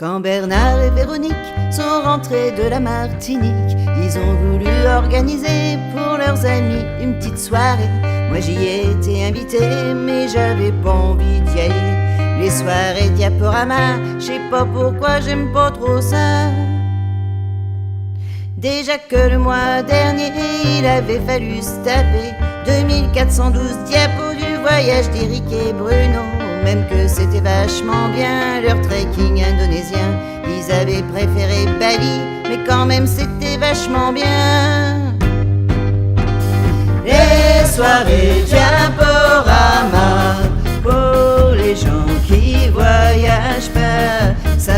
Quand Bernard et Véronique sont rentrés de la Martinique, ils ont voulu organiser pour leurs amis une petite soirée. Moi j'y ai été invité, mais j'avais pas envie d'y aller. Les soirées diaporama, je sais pas pourquoi j'aime pas trop ça. Déjà que le mois dernier, il avait fallu se taper 2412 diapos du voyage d'Éric et Bruno. Même que c'était vachement bien leur trekking indonésien, ils avaient préféré Bali, mais quand même c'était vachement bien. Les soirées diaporama, pour les gens qui voyagent pas, ça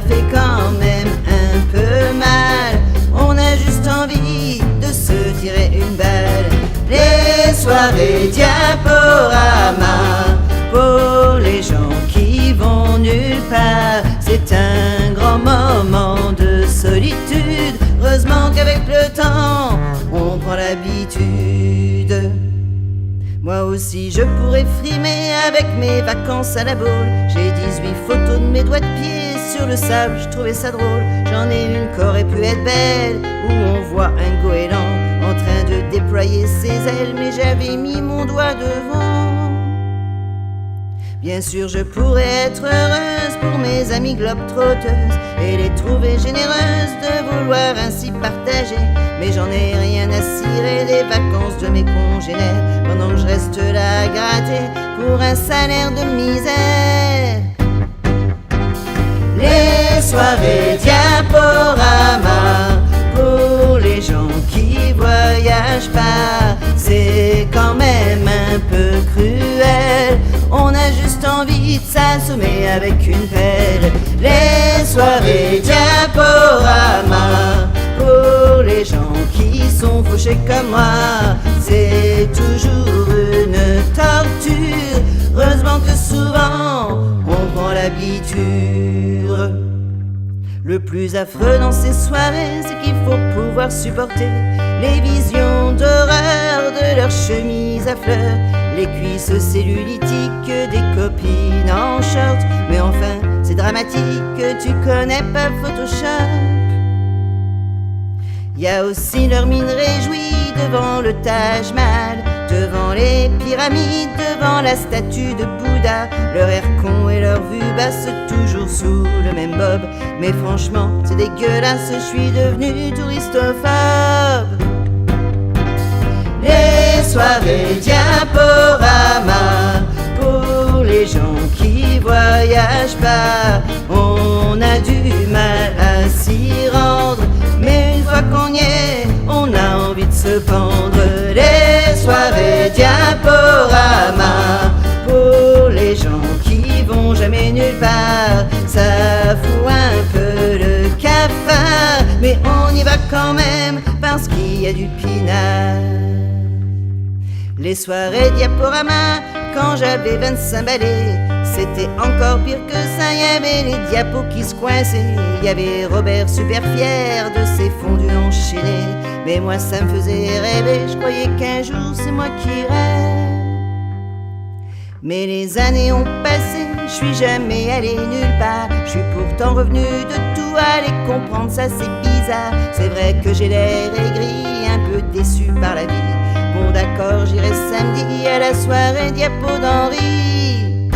fait quand même un peu mal. On a juste envie de se tirer une balle. Les soirées diaporama, pour les gens qui vont nulle part, c'est un grand moment de solitude. Heureusement qu'avec le temps, on prend l'habitude. Moi aussi je pourrais frimer avec mes vacances à la boule. J'ai 18 photos de mes doigts de pied sur le sable, je trouvais ça drôle. J'en ai une qui aurait pu être belle, où on voit un goéland en train de déployer ses ailes, mais j'avais mis mon doigt devant. Bien sûr je pourrais être heureuse pour mes amies globetrotteuses et les trouver généreuses de vouloir ainsi partager, mais j'en ai rien à cirer des vacances de mes congénères pendant que je reste là à gratter pour un salaire de misère. Les soirées diaporama, pour les gens qui voyagent pas, c'est quand même un peu cruel. On a juste envie de s'assommer avec une pelle. Les soirées diaporama, pour les gens qui sont fauchés comme moi, c'est toujours une torture. Heureusement que souvent on prend l'habitude. Le plus affreux dans ces soirées, c'est qu'il faut pouvoir supporter les visions d'horreur de leurs chemises à fleurs, les cuisses cellulitiques des copines en short. Mais enfin, c'est dramatique, tu connais pas Photoshop. Y a aussi leur mine réjouie devant le Taj Mahal, devant les pyramides, devant la statue de Bouddha. Leur air con et leur vue basse, toujours sous le même bob. Mais franchement, c'est dégueulasse, je suis devenu touristophobe. Les soirées diaporama, pour les gens qui voyagent pas, on a du mal à s'y rendre, mais une fois qu'on y est, on a envie de se pendre. Les soirées diaporama, pour les gens qui vont jamais nulle part, ça fout un peu le cafard, mais on y va quand même parce qu'il y a du pinard. Les soirées diaporama, quand j'avais 25 balais, c'était encore pire que ça. Y avait les diapos qui se coinçaient, y avait Robert super fier de ses fondus enchaînés. Mais moi ça me faisait rêver, je croyais qu'un jour c'est moi qui rêve. Mais les années ont passé, je suis jamais allé nulle part. Je suis pourtant revenu de tout, aller comprendre ça c'est bizarre. C'est vrai que j'ai l'air aigri, un peu déçu par la vie. Bon d'accord, j'irai samedi à la soirée diapo d'Henri.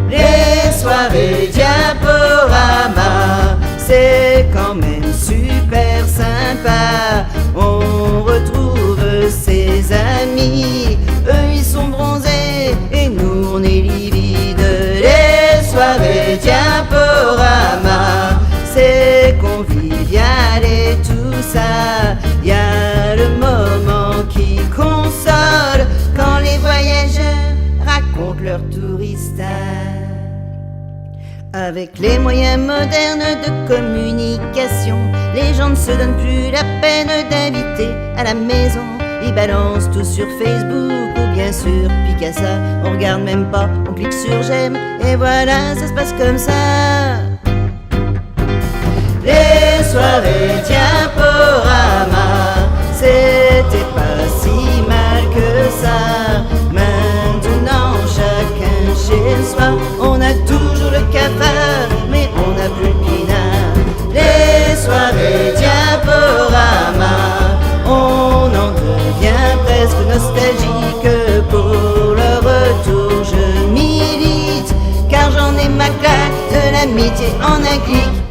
Les soirées diaporama, c'est quand même super sympa. On retrouve ses amis, eux ils sont bronzés et nous on est livides. Les soirées diaporama, c'est convivial et tout ça. Y a le moment qui console quand les voyageurs racontent leur tourista. Avec les moyens modernes de communication, les gens ne se donnent plus la peine d'inviter à la maison. Ils balancent tout sur Facebook ou bien sur Picasa. On regarde même pas, on clique sur j'aime et voilà, ça se passe comme ça. Les soirées diaporama, c'était pas si mal que ça. Maintenant chacun chez soi, on a toujours le cafard. l'amitié en un clic.